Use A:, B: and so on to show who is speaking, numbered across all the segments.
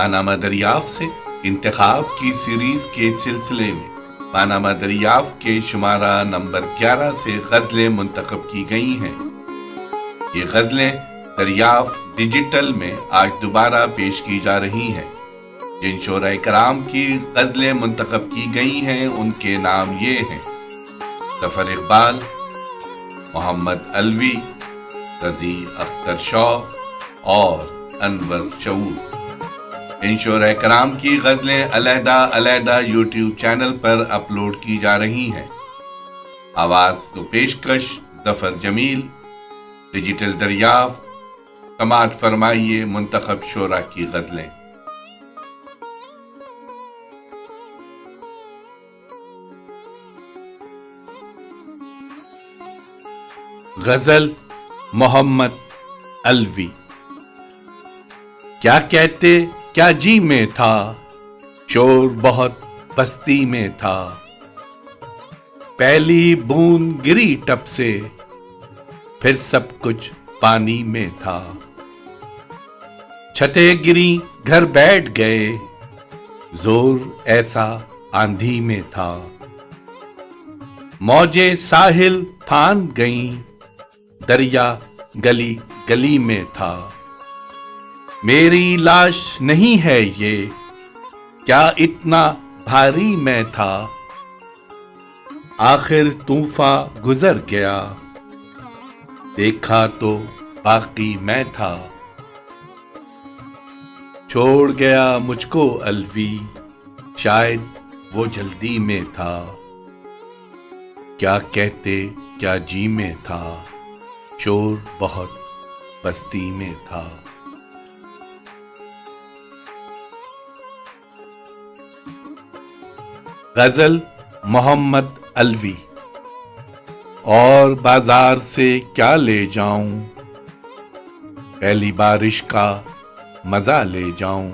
A: Panama دریافت سے انتخاب کی سیریز کے سلسلے میں پاناما دریافت کے شمارہ نمبر 11 سے غزلیں منتخب کی گئی ہیں۔ یہ غزلیں دریافت ڈیجیٹل میں آج دوبارہ پیش کی جا رہی ہیں۔ جن شعراء کرام کی غزلیں منتخب کی گئی ہیں ان کے نام یہ ہیں: ظفر اقبال، محمد علوی، رضی اختر شاہ اور انور شعور۔ ان شعراء کرام کی غزلیں علیحدہ علیحدہ یوٹیوب چینل پر اپلوڈ کی جا رہی ہیں۔ آواز و پیشکش ظفر جمیل، ڈیجیٹل دریافت۔ سماعت فرمائیے منتخب شعراء کی غزلیں۔ غزل محمد علوی۔ کیا کہتے کیا جی میں تھا، شور بہت بستی میں تھا، پہلی بوند گری ٹپ سے پھر سب کچھ پانی میں تھا، چھتیں گری گھر بیٹھ گئے، زور ایسا آندھی میں تھا، موجیں ساحل پھان گئیں، دریا گلی گلی میں تھا، میری لاش نہیں ہے یہ، کیا اتنا بھاری میں تھا، آخر طوفان گزر گیا، دیکھا تو باقی میں تھا، چھوڑ گیا مجھ کو علوی، شاید وہ جلدی میں تھا، کیا کہتے کیا جی میں تھا، شور بہت بستی میں تھا۔ غزل محمد علوی۔ اور بازار سے کیا لے جاؤں، پہلی بارش کا مزہ لے جاؤں،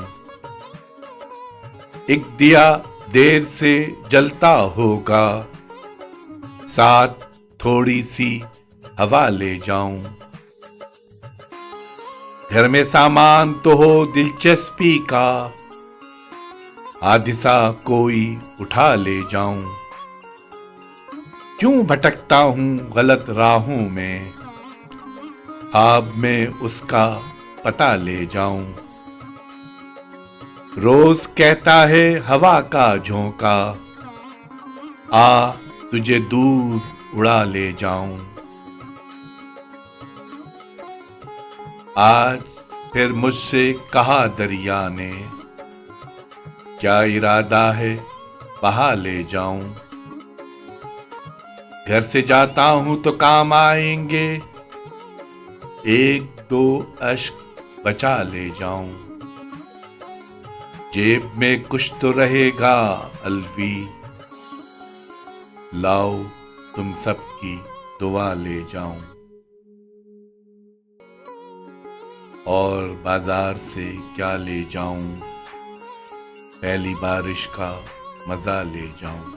A: ایک دیا دیر سے جلتا ہوگا، ساتھ تھوڑی سی ہوا لے جاؤں، گھر میں سامان تو ہو دلچسپی کا، حادثہ کوئی اٹھا لے جاؤں، کیوں بھٹکتا ہوں غلط راہوں میں، خواب میں اس کا پتہ لے جاؤں، روز کہتا ہے ہوا کا جھونکا، آ تجھے دور اڑا لے جاؤں، آج پھر مجھ سے کہا دریا نے، کیا ارادہ ہے بہا لے جاؤں، گھر سے جاتا ہوں تو کام آئیں گے، ایک دو اشک بچا لے جاؤں، جیب میں کچھ تو رہے گا علوی، لاؤ تم سب کی دعا لے جاؤں، اور بازار سے کیا لے جاؤں، پہلی بارش کا مزہ لے جاؤں۔